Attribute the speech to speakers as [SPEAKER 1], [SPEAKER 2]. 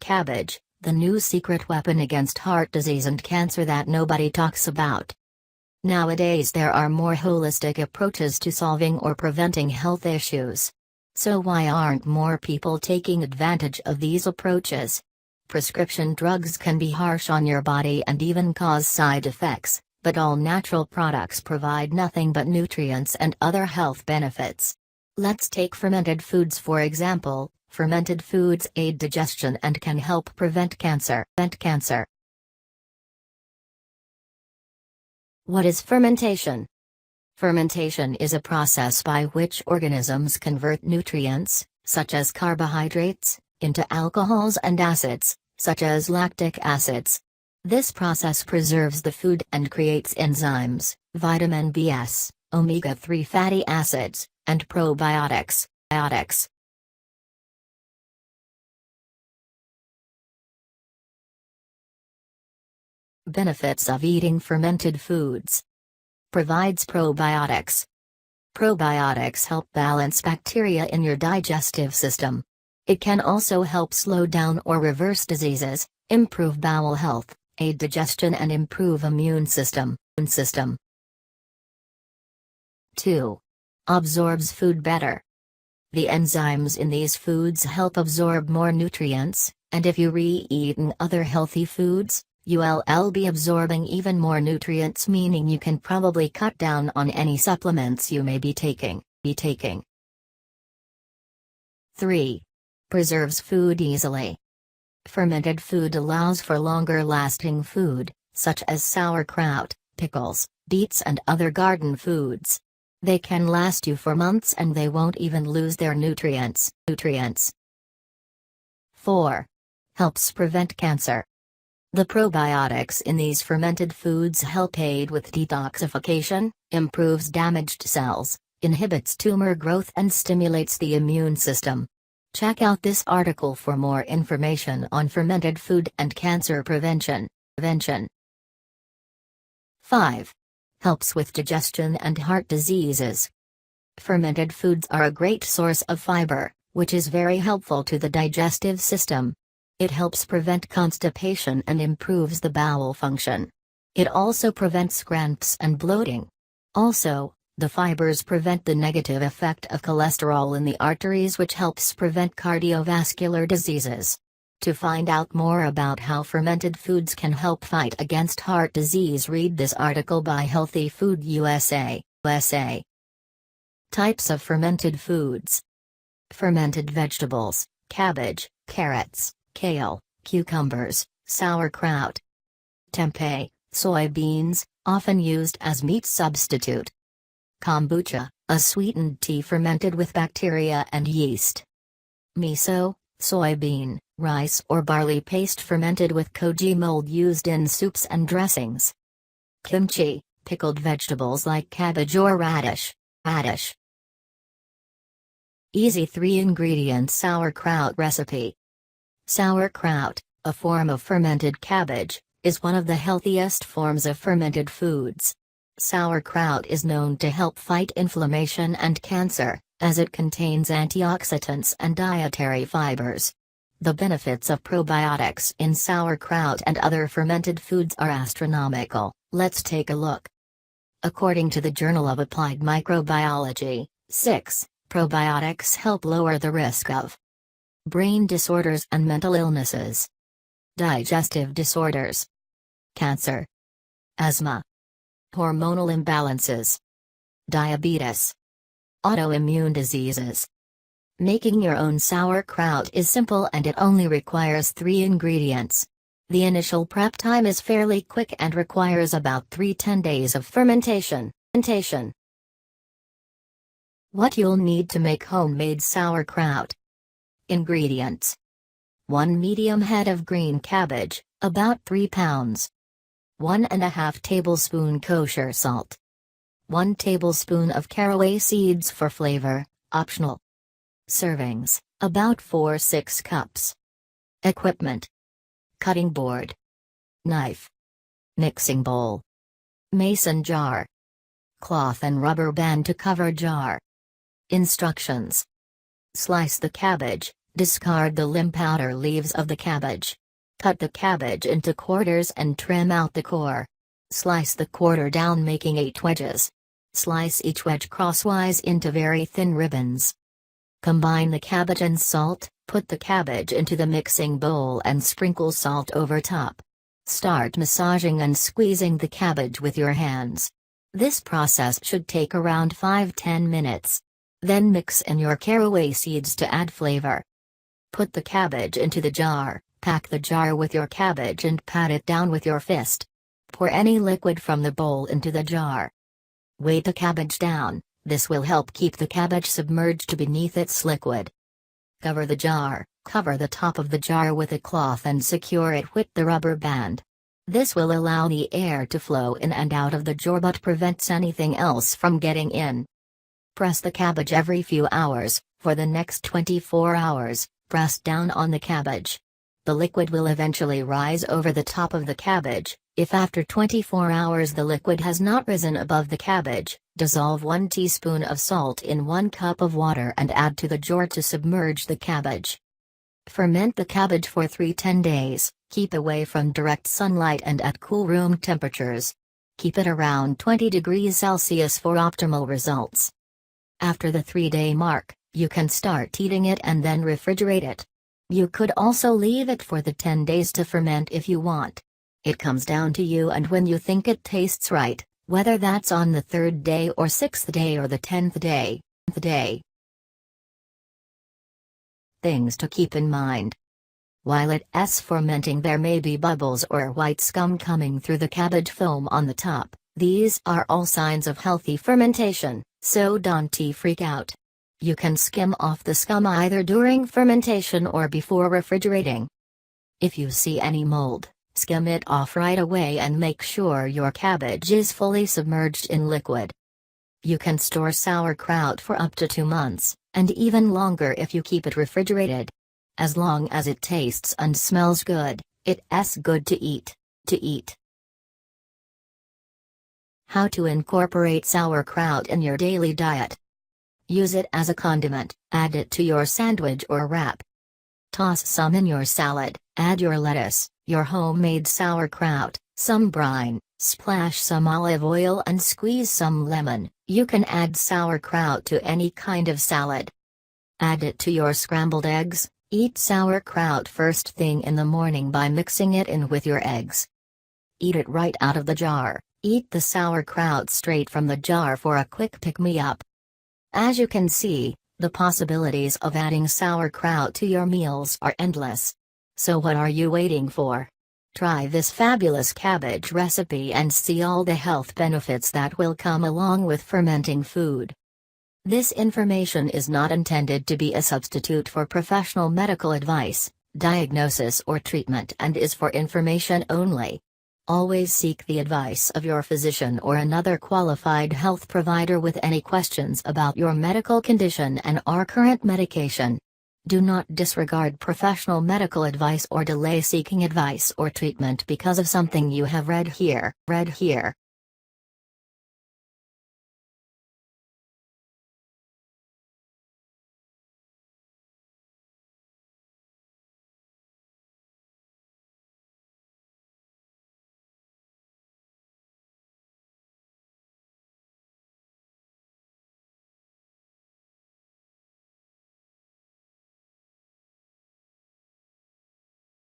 [SPEAKER 1] Cabbage, the new secret weapon against heart disease and cancer that nobody talks about. Nowadays there are more holistic approaches to solving or preventing health issues. So why aren't more people taking advantage of these approaches? Prescription drugs can be harsh on your body and even cause side effects, but all natural products provide nothing but nutrients and other health benefits. Let's take fermented foods for example. Fermented foods aid digestion and can help prevent cancer. What is fermentation? Fermentation is a process by which organisms convert nutrients, such as carbohydrates, into alcohols and acids, such as lactic acids. This process preserves the food and creates enzymes, vitamin B6, omega-3 fatty acids, and probiotics. Benefits of eating fermented foods. Provides probiotics. Probiotics help balance bacteria in your digestive system. It can also help slow down or reverse diseases, improve bowel health, aid digestion and improve immune system. 2. Absorbs food better. The enzymes in these foods help absorb more nutrients, and if you re-eaten other healthy foods, you'll be absorbing even more nutrients, meaning you can probably cut down on any supplements you may be taking. 3. Preserves food easily. Fermented food allows for longer-lasting food, such as sauerkraut, pickles, beets and other garden foods. They can last you for months and they won't even lose their nutrients. 4. Helps prevent cancer. The probiotics in these fermented foods help aid with detoxification, improves damaged cells, inhibits tumor growth and stimulates the immune system. Check out this article for more information on fermented food and cancer prevention. 5. Helps with digestion and heart diseases. Fermented foods are a great source of fiber, which is very helpful to the digestive system. It helps prevent constipation and improves the bowel function. It also prevents cramps and bloating. Also, the fibers prevent the negative effect of cholesterol in the arteries, which helps prevent cardiovascular diseases. To find out more about how fermented foods can help fight against heart disease, read this article by Healthy Food USA. Types of fermented foods. Fermented vegetables: cabbage, carrots, kale, cucumbers, sauerkraut. Tempeh, soybeans, often used as meat substitute. Kombucha, a sweetened tea fermented with bacteria and yeast. Miso, soybean, rice or barley paste fermented with koji mold used in soups and dressings. Kimchi, pickled vegetables like cabbage or radish. Easy 3-ingredient sauerkraut recipe. Sauerkraut, a form of fermented cabbage, is one of the healthiest forms of fermented foods. Sauerkraut is known to help fight inflammation and cancer, as it contains antioxidants and dietary fibers. The benefits of probiotics in sauerkraut and other fermented foods are astronomical. Let's take a look. According to the Journal of Applied Microbiology, 6. Probiotics help lower the risk of brain disorders and mental illnesses, digestive disorders, cancer, asthma, hormonal imbalances, diabetes, autoimmune diseases. Making your own sauerkraut is simple and it only requires 3 ingredients. The initial prep time is fairly quick and requires about 10 days of fermentation. What you'll need to make homemade sauerkraut. Ingredients: 1 medium head of green cabbage, about 3 pounds. 1½ tablespoon kosher salt. 1 tablespoon of caraway seeds for flavor, optional. Servings, about 4-6 cups. Equipment: cutting board, knife, mixing bowl, mason jar, cloth and rubber band to cover jar. Instructions: slice the cabbage, Discard the limb outer leaves of the cabbage. Cut the cabbage into quarters and trim out the core. Slice the quarter down, making 8 wedges. Slice each wedge crosswise into very thin ribbons. Combine the cabbage and salt, put the cabbage into the mixing bowl and sprinkle salt over top. Start massaging and squeezing the cabbage with your hands. This process should take around 5-10 minutes. Then mix in your caraway seeds to add flavor. Put the cabbage into the jar, pack the jar with your cabbage and pat it down with your fist. Pour any liquid from the bowl into the jar. Weight the cabbage down, this will help keep the cabbage submerged beneath its liquid. Cover the jar, cover the top of the jar with a cloth and secure it with the rubber band. This will allow the air to flow in and out of the jar but prevents anything else from getting in. Press the cabbage every few hours. For the next 24 hours, press down on the cabbage. The liquid will eventually rise over the top of the cabbage. If after 24 hours the liquid has not risen above the cabbage, dissolve 1 teaspoon of salt in 1 cup of water and add to the jar to submerge the cabbage. Ferment the cabbage for 3-10 days, keep away from direct sunlight and at cool room temperatures. Keep it around 20 degrees Celsius for optimal results. After the 3-day mark, you can start eating it and then refrigerate it. You could also leave it for the 10 days to ferment if you want. It comes down to you and when you think it tastes right, whether that's on the 3rd day or 6th day or the 10th day. Things to keep in mind. While it's fermenting, there may be bubbles or white scum coming through the cabbage foam on the top. These are all signs of healthy fermentation, so don't freak out. You can skim off the scum either during fermentation or before refrigerating. If you see any mold, skim it off right away and make sure your cabbage is fully submerged in liquid. You can store sauerkraut for up to 2 months, and even longer if you keep it refrigerated. As long as it tastes and smells good, it's good to eat. How to incorporate sauerkraut in your daily diet. Use it as a condiment, add it to your sandwich or wrap. Toss some in your salad, add your lettuce, your homemade sauerkraut, some brine, splash some olive oil and squeeze some lemon. You can add sauerkraut to any kind of salad. Add it to your scrambled eggs. Eat sauerkraut first thing in the morning by mixing it in with your eggs. Eat it right out of the jar. Eat the sauerkraut straight from the jar for a quick pick-me-up. As you can see, the possibilities of adding sauerkraut to your meals are endless. So what are you waiting for? Try this fabulous cabbage recipe and see all the health benefits that will come along with fermenting food. This information is not intended to be a substitute for professional medical advice, diagnosis or treatment and is for information only. Always seek the advice of your physician or another qualified health provider with any questions about your medical condition and or current medication. Do not disregard professional medical advice or delay seeking advice or treatment because of something you have read here.